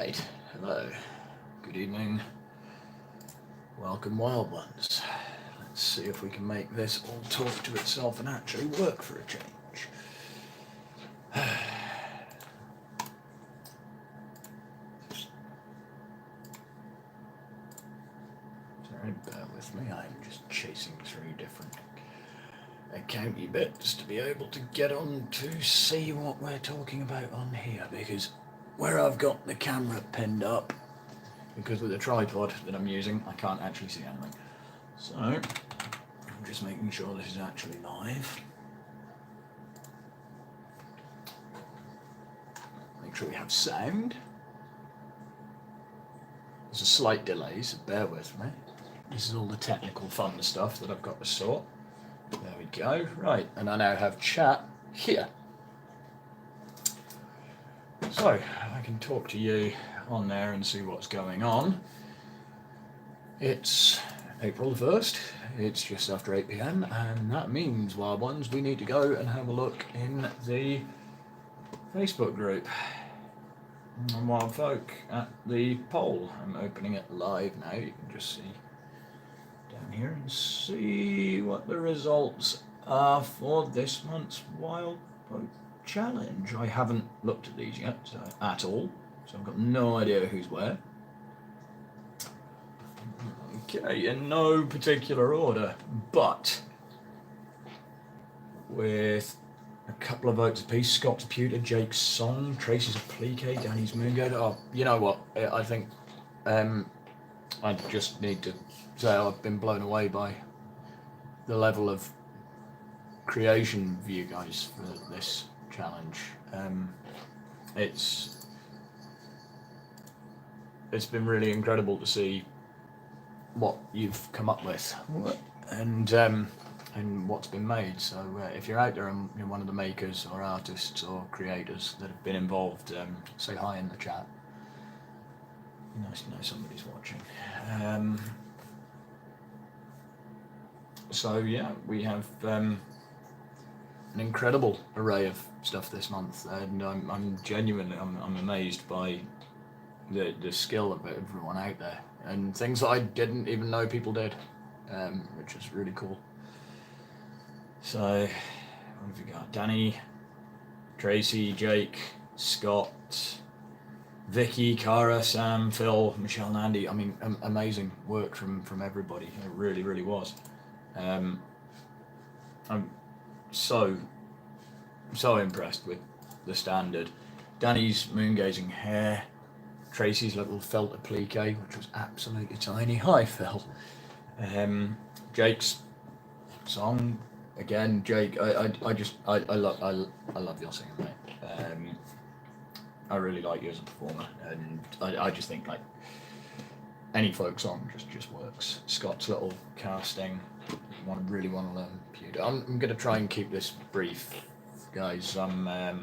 Right, hello, good evening, welcome wild ones. Let's see if we can make this all talk to itself and actually work for a change. Sorry, bear with me, I'm just chasing through different accounty bits to be able to get on to see what we're talking about on here, because where I've got the camera pinned up, because with the tripod that I'm using, I can't actually see anything. So, I'm just making sure this is actually live. Make sure we have sound. There's a slight delay, so bear with me. This is all the technical fun stuff that I've got to sort. There we go. Right, and I now have chat here. So, I can talk to you on there and see what's going on. It's April the 1st, it's just after 8 PM, and that means, wild ones, we need to go and have a look in the Facebook group on Wyld Folk at the poll. I'm opening it live now, you can just see down here and see what the results are for this month's Wyld Folk challenge. I haven't looked at these yet at all, so I've got no idea who's where. Okay, in no particular order, but with a couple of votes apiece: Scott's Pewter, Jake's Song, Tracy's Applique, Danny's Moongate. Oh, you know what? I think I just need to say I've been blown away by the level of creation for you guys for this challenge. It's been really incredible to see what you've come up with and what's been made. So if you're out there and you're one of the makers or artists or creators that have been involved, say hi in the chat. Nice to know somebody's watching. So yeah, we have an incredible array of stuff this month, and I'm genuinely I'm amazed by the skill of everyone out there, and things that I didn't even know people did, which is really cool. So, what have we got? Danny, Tracy, Jake, Scott, Vicky, Cara, Sam, Phil, Michelle, and Andy. I mean, amazing work from everybody. It really, really was. I'm so impressed with the standard. Danny's moon-gazing hair, Tracy's little felt applique, which was absolutely tiny. Hi, Phil. Jake's song, again, Jake. I love your singing, mate. I really like you as a performer, and I just think like any folk song just works. Scott's little casting, really want to learn pewter. I'm going to try and keep this brief, guys. I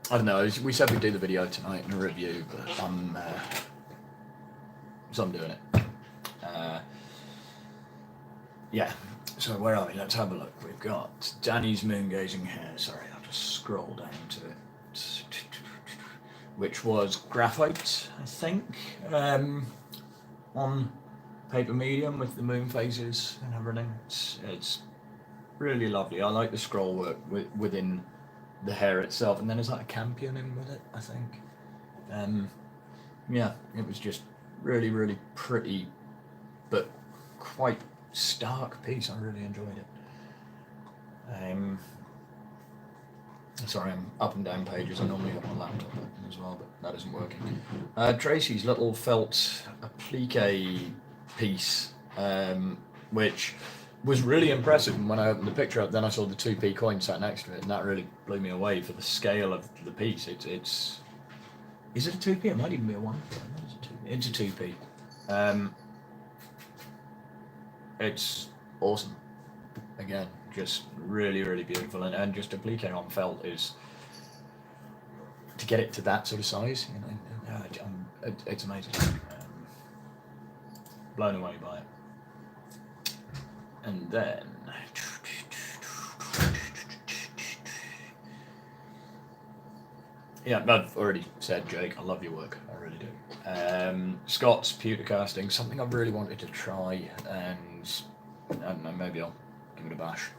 don't know, we said we'd do the video tonight and a review, but so I'm doing it. Yeah, so where are we? Let's have a look. We've got Danny's moon-gazing hair. Sorry, I'll just scroll down to it. Which was graphite, I think, on paper medium with the moon phases and everything. It's really lovely. I like the scroll work within the hair itself, and then there's like a campion in with it, I think. Yeah, it was just really, really pretty, but quite stark piece. I really enjoyed it. Sorry, I'm up and down pages. I normally have my laptop open as well, but that isn't working. Tracy's little felt applique piece, which was really impressive. And when I opened the picture up, then I saw the 2p coin sat next to it, and that really blew me away for the scale of the piece. Is it a 2p? It might even be a 1p. It's a 2p. It's awesome. Again, just really, really beautiful, and just applique on felt is, to get it to that sort of size, you know, it's amazing. Blown away by it. And then Yeah, I've already said, Jake, I love your work. I really do. Scott's pewter casting, something I've really wanted to try, and I don't know, maybe I'll give it a bash.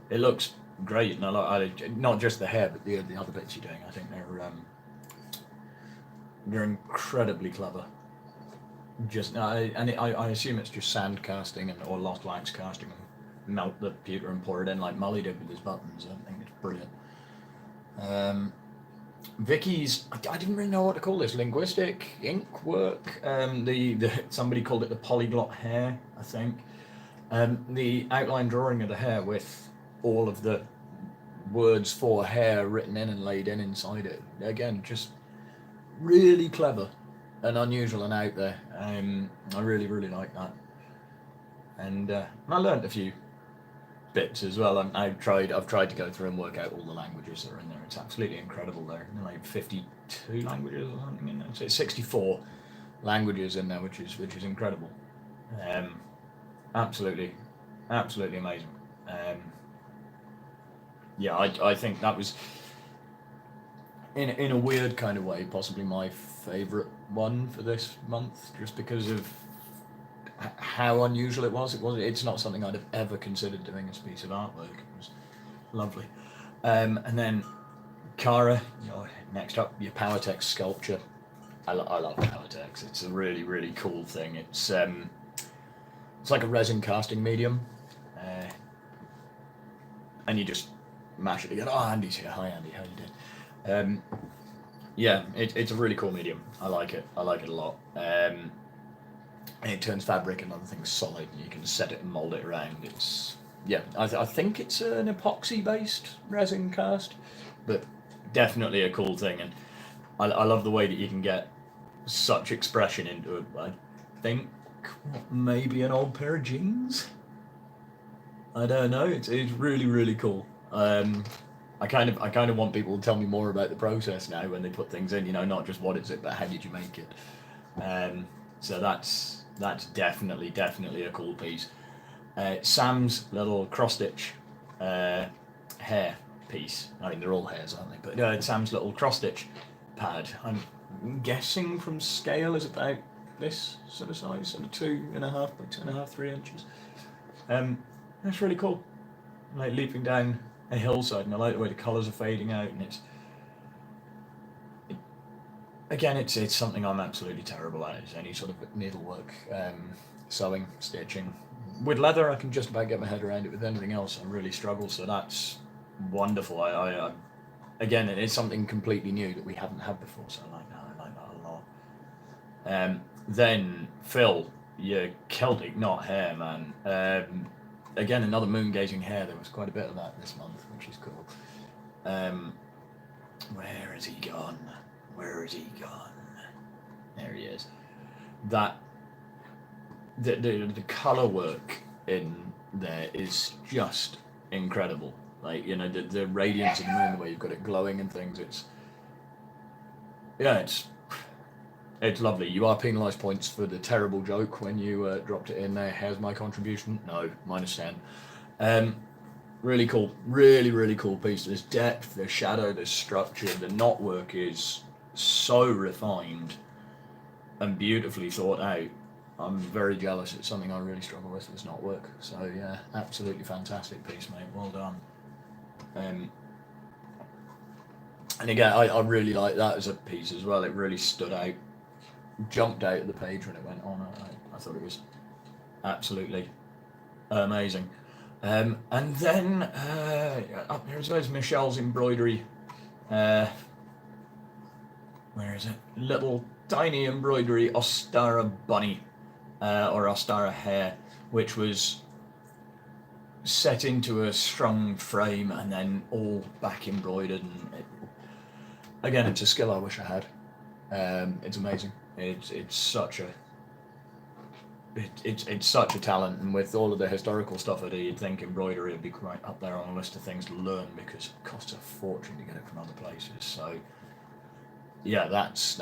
It looks great, and not just the hair, but the other bits you're doing. I think they're incredibly clever. I assume it's just sand casting or lost wax casting, and melt the pewter and pour it in like Molly did with his buttons. I think it's brilliant. Vicky's, I didn't really know what to call this, linguistic ink work. Somebody called it the polyglot hair, I think. The outline drawing of the hair with all of the words for hair written in and laid in inside it. Again, just really clever and unusual and out there. I really, really like that. And I learned a few bits as well. I've tried to go through and work out all the languages that are in there. It's absolutely incredible. There are like 52 languages or something in there. So it's 64 languages in there, which is incredible. Absolutely amazing. Yeah, I think that was in a weird kind of way possibly my favourite one for this month, just because of how unusual it was. It's not something I'd have ever considered doing as a piece of artwork. It was lovely. And then Cara, next up, your power text sculpture. I love power text. It's a really, really cool thing. It's like a resin casting medium, and you just mash it together. Oh, Andy's here. Hi, Andy. How you doing? Yeah, it's a really cool medium. I like it a lot. And it turns fabric and other things solid, and you can set it and mold it around. I think it's an epoxy-based resin cast, but definitely a cool thing. And I love the way that you can get such expression into it. I think maybe an old pair of jeans. I don't know. It's really, really cool. I kind of want people to tell me more about the process now when they put things in. Not just what is it, but how did you make it. So that's definitely a cool piece. Sam's little cross stitch hair piece. I mean, they're all hairs, aren't they? But Sam's little cross stitch pad. I'm guessing from scale is about this sort of size, sort of 2.5 by 2.5, 3 inches. That's really cool. Like leaping down a hillside, and I like the way the colours are fading out, and it's something I'm absolutely terrible at, is any sort of needlework, sewing, stitching. With leather, I can just about get my head around it. With anything else, I really struggle. So that's wonderful. Again, it is something completely new that we haven't had before. So I like that a lot. Then Phil, your Celtic knot hair, man. Again, another moon gazing hair. There was quite a bit of that this month, which is cool. Where has he gone? There he is. That the color work in there is just incredible. Like, the radiance of the moon, the way you've got it glowing and things. It's lovely. You are penalised points for the terrible joke when you dropped it in there. Here's my contribution. No, -10. Really cool. Really, really cool piece. There's depth, there's shadow, there's structure. The knot work is so refined and beautifully thought out. I'm very jealous. It's something I really struggle with, this knot work. So yeah, absolutely fantastic piece, mate. Well done. And again, I really like that as a piece as well. It really stood out, jumped out of the page when it went on. I thought it was absolutely amazing. And then up here as well is Michelle's embroidery. Where is it? Little tiny embroidery Ostara bunny, or Ostara hare, which was set into a strung frame and then all back embroidered. And again, it's a skill I wish I had. It's amazing. It's such a talent, and with all of the historical stuff I do, you'd think embroidery would be right up there on a list of things to learn, because it costs a fortune to get it from other places. So yeah, that's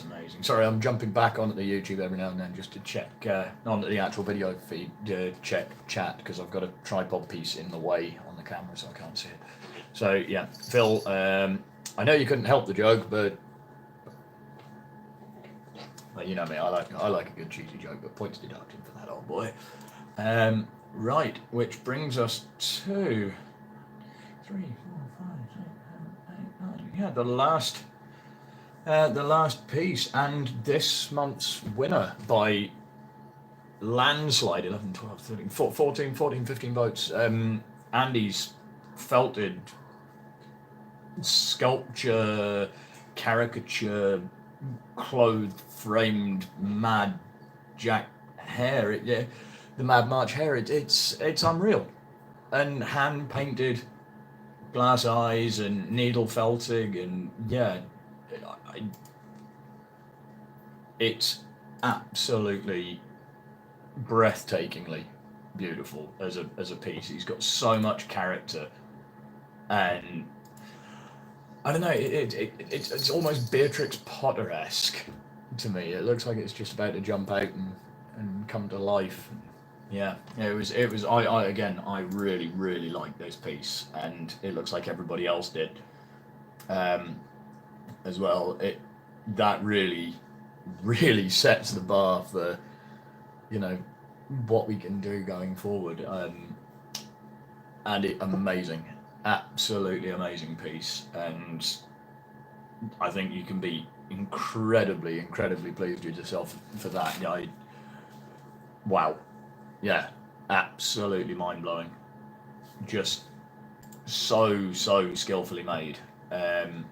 amazing. Sorry, I'm jumping back onto the YouTube every now and then just to check onto the actual video feed, check chat, because I've got a tripod piece in the way on the camera, so I can't see it. So yeah, Phil, I know you couldn't help the joke, but you know me, I like a good cheesy joke, but points deducted for that old boy. Right, which brings us to 3, 4, 5, 6, 7, 8, 9. Yeah, the last piece, and this month's winner by landslide, 11, 12, 13, 14, 15 votes. Andy's felted sculpture, caricature, clothed, framed, mad Jack hair. The Mad March hair. It's unreal, and hand painted glass eyes and needle felting, and it's absolutely breathtakingly beautiful as a piece. He's got so much character, and I don't know. It's almost Beatrix Potter-esque to me. It looks like it's just about to jump out and come to life. Yeah, it was. I really liked this piece, and it looks like everybody else did, as well. That really sets the bar for, what we can do going forward. And amazing, absolutely amazing piece, and I think you can be incredibly pleased with yourself for that. Wow, yeah, absolutely mind blowing. Just so skillfully made, and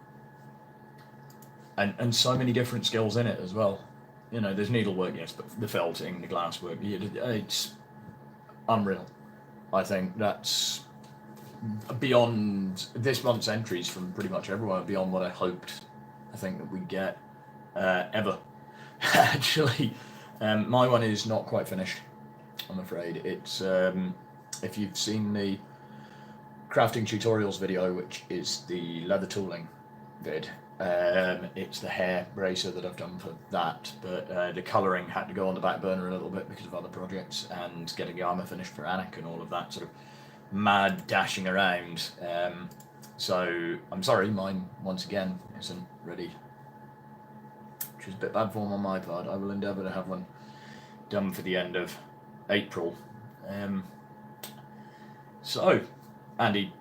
so many different skills in it as well. There's needlework, yes, but the felting, the glasswork, it's unreal. I think that's beyond this month's entries from pretty much everyone, beyond what I hoped. I think that we'd get ever. Actually, my one is not quite finished, I'm afraid. It's if you've seen the crafting tutorials video, which is the leather tooling vid, it's the hair bracer that I've done for that, but the colouring had to go on the back burner a little bit because of other projects and getting the armour finished for Anik and all of that sort of mad dashing around. So I'm sorry, mine once again isn't ready, which is a bit bad form on my part. I will endeavour to have one done for the end of April. So, Andy,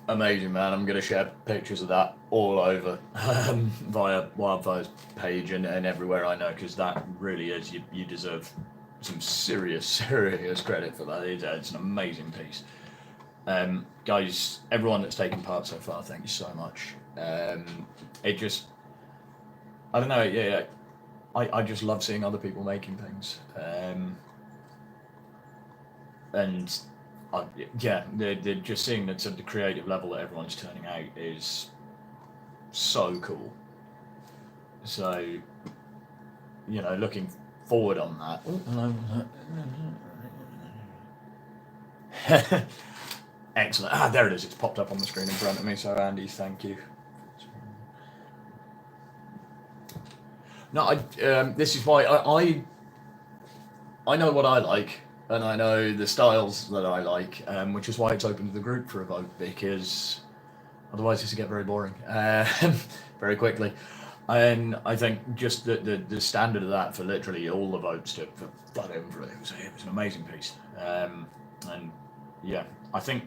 amazing, man. I'm going to share pictures of that all over via Wildfire's page and everywhere I know, because that really is, you deserve some serious credit for that. It's an amazing piece. Guys, everyone that's taken part so far, thank you so much. It just, I don't know, I just love seeing other people making things. And they're just seeing that sort of the creative level that everyone's turning out is so cool. So, looking forward on that. Excellent. There it is. It's popped up on the screen in front of me. So, Andy, thank you. No, this is why I know what I like, and I know the styles that I like, which is why it's open to the group for a vote, because otherwise this will get very boring very quickly. And I think just the standard of that for literally all the votes to flood over it was an amazing piece. And yeah, I think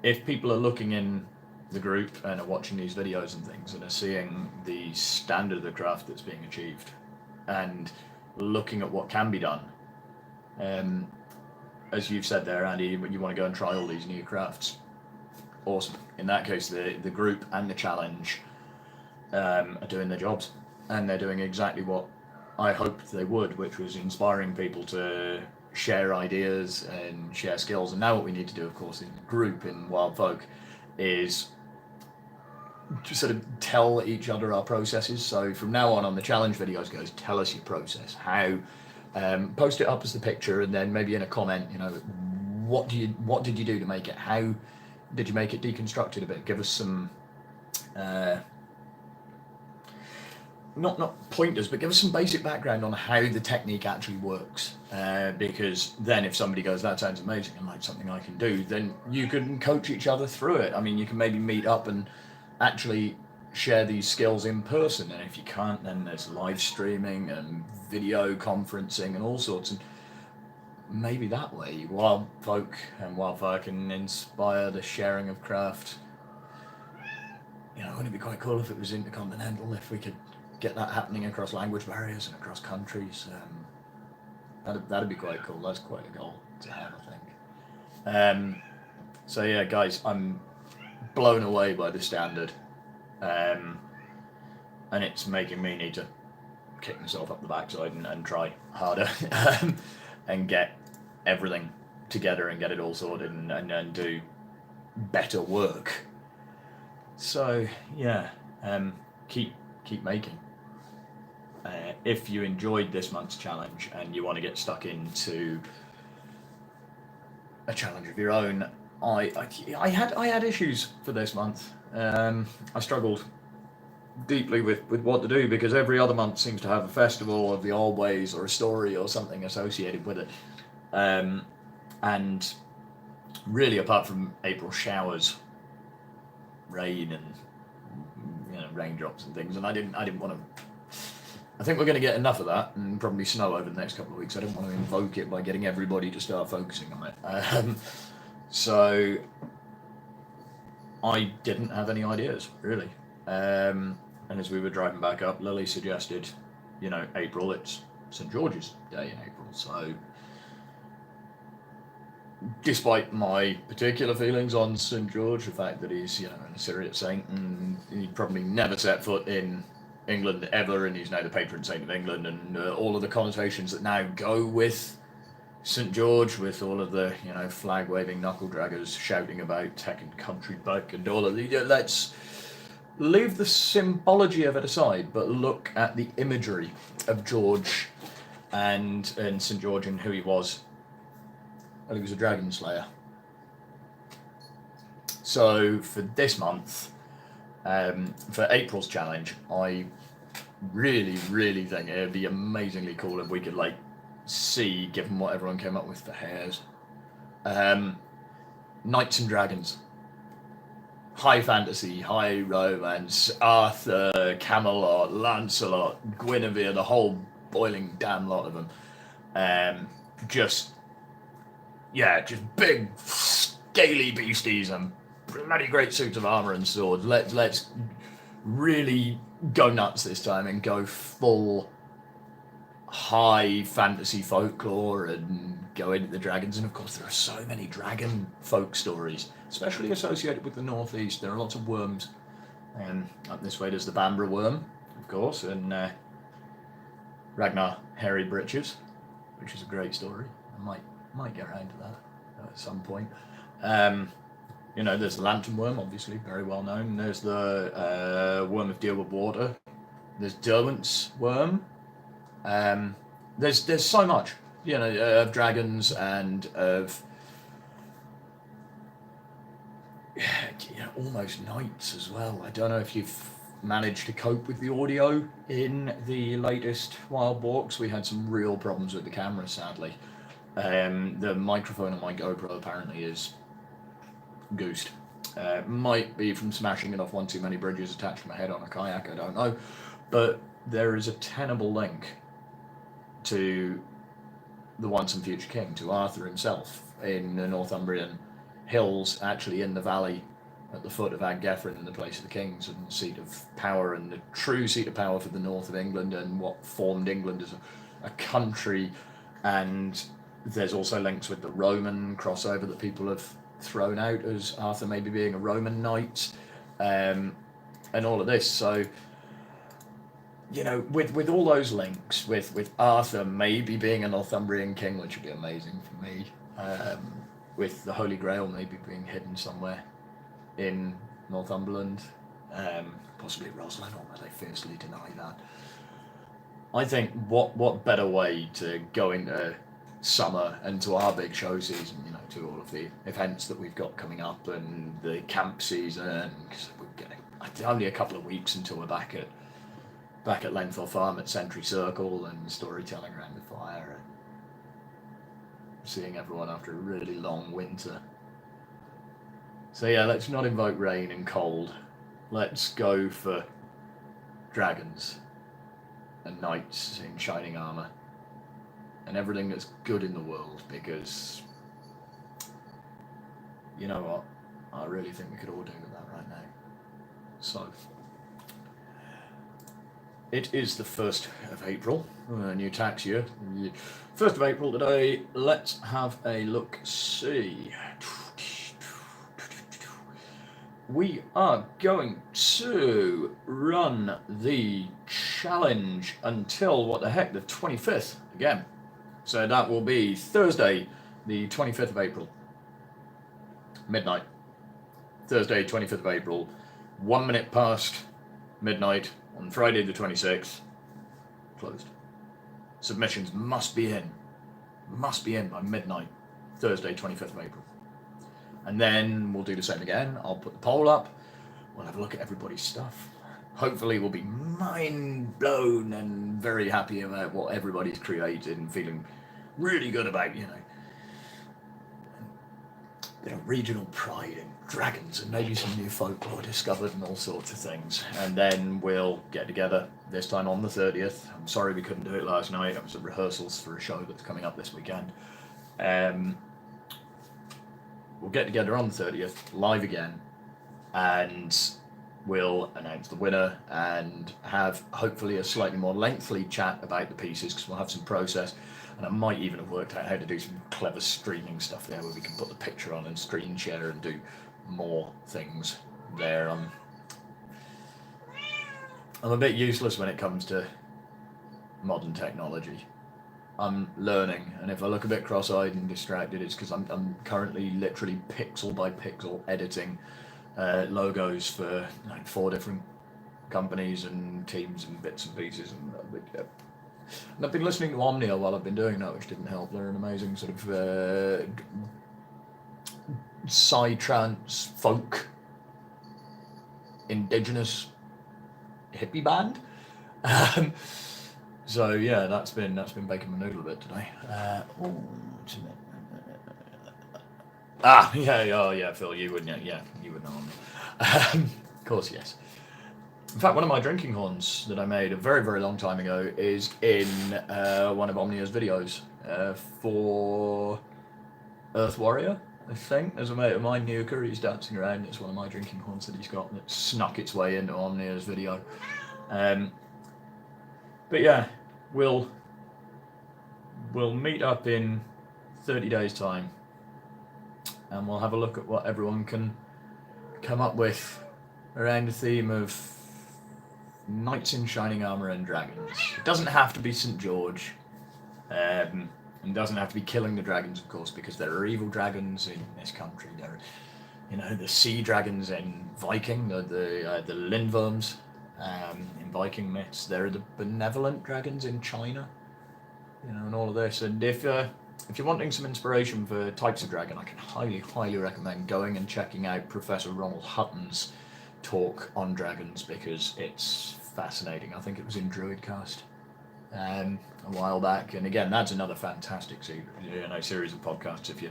if people are looking in the group and are watching these videos and things and are seeing the standard of the craft that's being achieved and looking at what can be done, as you've said there, Andy, you want to go and try all these new crafts. Awesome. In that case, the group and the challenge are doing their jobs, and they're doing exactly what I hoped they would, which was inspiring people to share ideas and share skills. And now what we need to do, of course, in the group in Wyld Folk is just sort of tell each other our processes. So from now on the challenge videos goes, tell us your process, how, post it up as the picture, and then maybe in a comment, what did you do to make it? How did you make it deconstructed a bit? Give us some not pointers, but give us some basic background on how the technique actually works. Because then if somebody goes, that sounds amazing and like something I can do, then you can coach each other through it. I mean, you can maybe meet up and actually share these skills in person. And if you can't, then there's live streaming and video conferencing and all sorts. And maybe that way, Wyld Folk can inspire the sharing of craft. Wouldn't it be quite cool if it was intercontinental, if we could get that happening across language barriers and across countries? That'd be quite cool. That's quite a goal to have, I think. So yeah, guys, I'm blown away by the standard, and it's making me need to kick myself up the backside and try harder and get everything together and get it all sorted and do better work. So yeah, keep making. If you enjoyed this month's challenge and you want to get stuck into a challenge of your own, I had issues for this month. I struggled deeply with what to do, because every other month seems to have a festival of the old ways or a story or something associated with it. And really, apart from April showers, rain and raindrops and things, and I didn't want to. I think we're going to get enough of that, and probably snow over the next couple of weeks. I didn't want to invoke it by getting everybody to start focusing on it. So I didn't have any ideas, really. And as we were driving back up, Lily suggested, April, it's St. George's Day in April. So despite my particular feelings on St. George, the fact that he's, an Assyrian saint, and he'd probably never set foot in England ever, and he's now the patron saint of England, and all of the connotations that now go with St. George, with all of the, flag-waving knuckle draggers shouting about tech and country buck and all of the, let's leave the symbology of it aside, but look at the imagery of George and St. George and who he was. Well, he was a dragon slayer. So for this month, for April's challenge, I really, really think it would be amazingly cool if we could see, given what everyone came up with for hairs, knights and dragons, high fantasy, high romance, Arthur, Camelot, Lancelot, Guinevere, the whole boiling damn lot of them. Just big, scaly beasties and bloody great suits of armor and swords. Let's really go nuts this time and go full high fantasy folklore and go into the dragons. And of course, there are so many dragon folk stories, especially associated with the northeast. There are lots of worms. Up this way, there's the Bambra worm, of course, and Ragnar Hairy Breeches, which is a great story. I might get around to that at some point. There's the lantern worm, obviously, very well known. There's the worm of deal with water. There's Derwent's worm. There's so much, of dragons and of almost knights as well. I don't know if you've managed to cope with the audio in the latest Wyld Walks. We had some real problems with the camera, sadly. The microphone on my GoPro apparently is goosed. Might be from smashing it off one too many bridges attached to my head on a kayak, I don't know. But there is a tenable link to the once and future king, to Arthur himself, in the Northumbrian hills, actually in the valley at the foot of Ag-Gefrin, in the place of the kings and seat of power, and the true seat of power for the north of England, and what formed England as a country. And there's also links with the Roman crossover that people have thrown out as Arthur maybe being a Roman knight, and all of this. So, with all those links, with Arthur maybe being a Northumbrian king, which would be amazing for me, with the Holy Grail maybe being hidden somewhere in Northumberland, possibly Roslin, although they fiercely deny that. I think what better way to go into summer and to our big show season, to all of the events that we've got coming up and the camp season, because we're getting only a couple of weeks until we're back at back at Lenthal Farm at Century Circle and storytelling around the fire and seeing everyone after a really long winter. So yeah, let's not invoke rain and cold. Let's go for dragons and knights in shining armour and everything that's good in the world, because you know what? I really think we could all do with that right now. So, it is the 1st of April, new tax year. 1st of April today. Let's have a look. See. We are going to run the challenge until, what the heck, the 25th again. So that will be Thursday, the 25th of April. Midnight. Thursday, 25th of April. 1 minute past midnight on Friday the 26th. Closed. Submissions must be in. Must be in by midnight. Thursday, 25th of April. And then we'll do the same again. I'll put the poll up. We'll have a look at everybody's stuff. Hopefully we'll be mind blown and very happy about what everybody's created and feeling really good about, you know, a bit of regional pride and dragons and maybe some new folklore discovered and all sorts of things. And then we'll get together this time on the 30th. I'm sorry we couldn't do it last night. It was at rehearsals for a show that's coming up this weekend. We'll get together on the 30th, live again, and we'll announce the winner and have hopefully a slightly more lengthy chat about the pieces, because we'll have some process, and I might even have worked out how to do some clever streaming stuff there where we can put the picture on and screen share and do more things there. I'm a bit useless when it comes to modern technology. I'm learning, and if I look a bit cross-eyed and distracted, it's because I'm currently literally pixel by pixel editing logos for like 4 different companies and teams and bits and pieces, and I've been listening to Omnia while I've been doing that, which didn't help. They're an amazing sort of psytrance folk indigenous hippie band. So yeah, that's been baking my noodle a bit today. Yeah, Phil, you would know. Yeah, you would know. Of course, yes. In fact, one of my drinking horns that I made a very, very long time ago is in one of Omnia's videos for Earth Warrior, I think. There's a mate of mine, Nuka, he's dancing around. It's one of my drinking horns that he's got that snuck its way into Omnia's video. But yeah, we'll meet up in 30 days' time, and we'll have a look at what everyone can come up with around the theme of knights in shining armour and dragons. It doesn't have to be St. George, and doesn't have to be killing the dragons, of course, because there are evil dragons in this country. There are, you know, the sea dragons in Viking, the Lindworms. In Viking myths, there are the benevolent dragons in China, you know, and all of this. And if you're wanting some inspiration for types of dragon, I can highly recommend going and checking out Professor Ronald Hutton's talk on dragons, because it's fascinating. I think it was in Druidcast a while back, and again, that's another fantastic series of podcasts if you're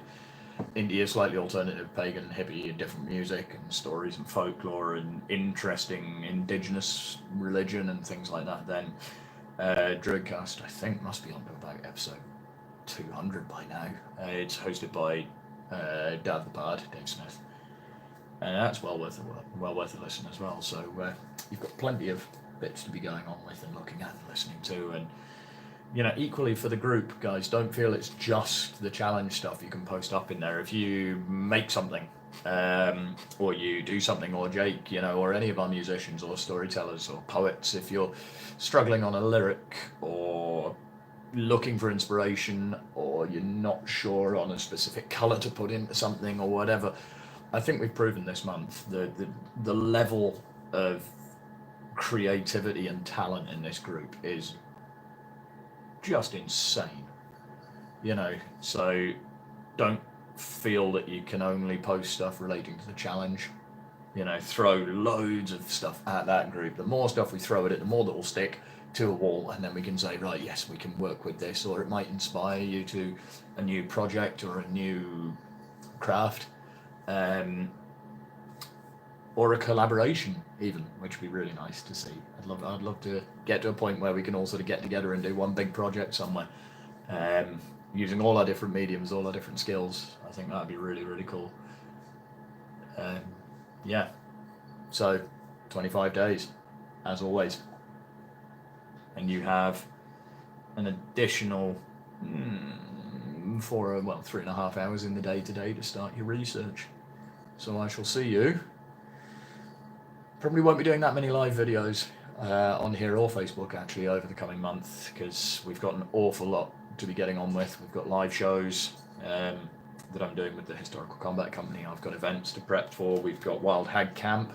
India, slightly alternative, pagan, hippie, different music and stories and folklore and interesting indigenous religion and things like that. Then Druidcast, I think, must be on to about episode 200 by now. It's hosted by Dave the Bard, Dave Smith, and that's well worth a listen as well. So you've got plenty of bits to be going on with and looking at and listening to. And you know, equally for the group, guys, don't feel it's just the challenge stuff you can post up in there. If you make something, or you do something, or Jake, you know, or any of our musicians or storytellers or poets, if you're struggling on a lyric or looking for inspiration, or you're not sure on a specific colour to put into something or whatever, I think we've proven this month the level of creativity and talent in this group is just insane, you know. So don't feel that you can only post stuff relating to the challenge. You know, throw loads of stuff at that group. The more stuff we throw at it, the more that will stick to a wall, and then we can say, right, yes, we can work with this, or it might inspire you to a new project or a new craft, or a collaboration even, which would be really nice to see. I'd love to get to a point where we can all sort of get together and do one big project somewhere, using all our different mediums, all our different skills. I think that'd be really, really cool. Yeah, so 25 days, as always. And you have an additional 3.5 hours in the day today to start your research. So I shall see you. Probably won't be doing that many live videos on here or Facebook actually over the coming month, because we've got an awful lot to be getting on with. We've got live shows that I'm doing with the Historical Combat Company. I've got events to prep for. We've got Wild Hag Camp,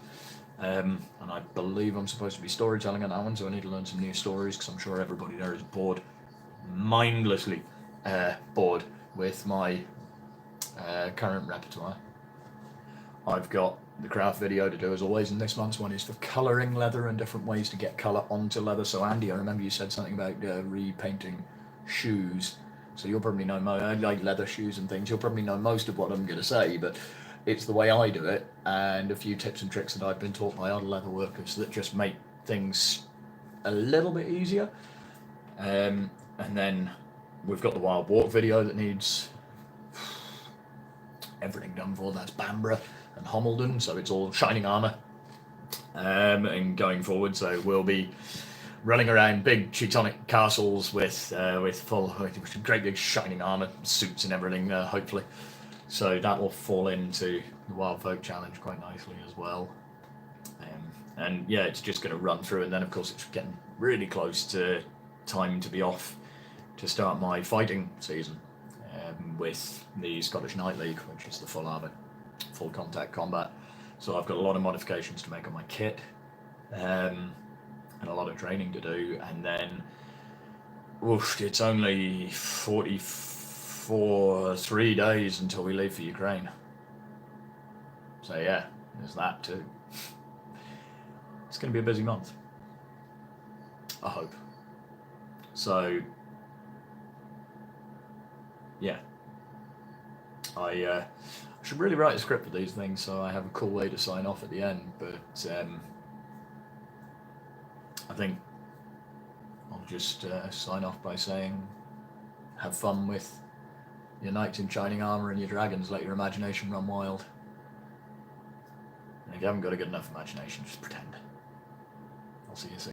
and I believe I'm supposed to be storytelling on that one, so I need to learn some new stories, because I'm sure everybody there is bored, mindlessly bored with my current repertoire. I've got the craft video to do as always, and this month's one is for colouring leather and different ways to get colour onto leather. So Andy, I remember you said something about repainting shoes, so you'll probably know like leather shoes and things. You'll probably know most of what I'm going to say, but it's the way I do it, and a few tips and tricks that I've been taught by other leather workers that just make things a little bit easier. And then we've got the Wild Walk video that needs everything done for. That's Bamborough and Homildon, so it's all shining armour, and going forward, so we'll be running around big Teutonic castles with great big shining armour suits and everything, hopefully. So that will fall into the Wyld Folk challenge quite nicely as well. And yeah, it's just going to run through, and then of course it's getting really close to time to be off to start my fighting season with the Scottish Knight League, which is the full armour, full contact combat. So I've got a lot of modifications to make on my kit, and a lot of training to do, and then it's only 3 days until we leave for Ukraine. So yeah, there's that too. It's going to be a busy month, I hope. So yeah, I should really write a script for these things so I have a cool way to sign off at the end, but I think I'll just sign off by saying, have fun with your knights in shining armour and your dragons, let your imagination run wild. And if you haven't got a good enough imagination, just pretend. I'll see you soon.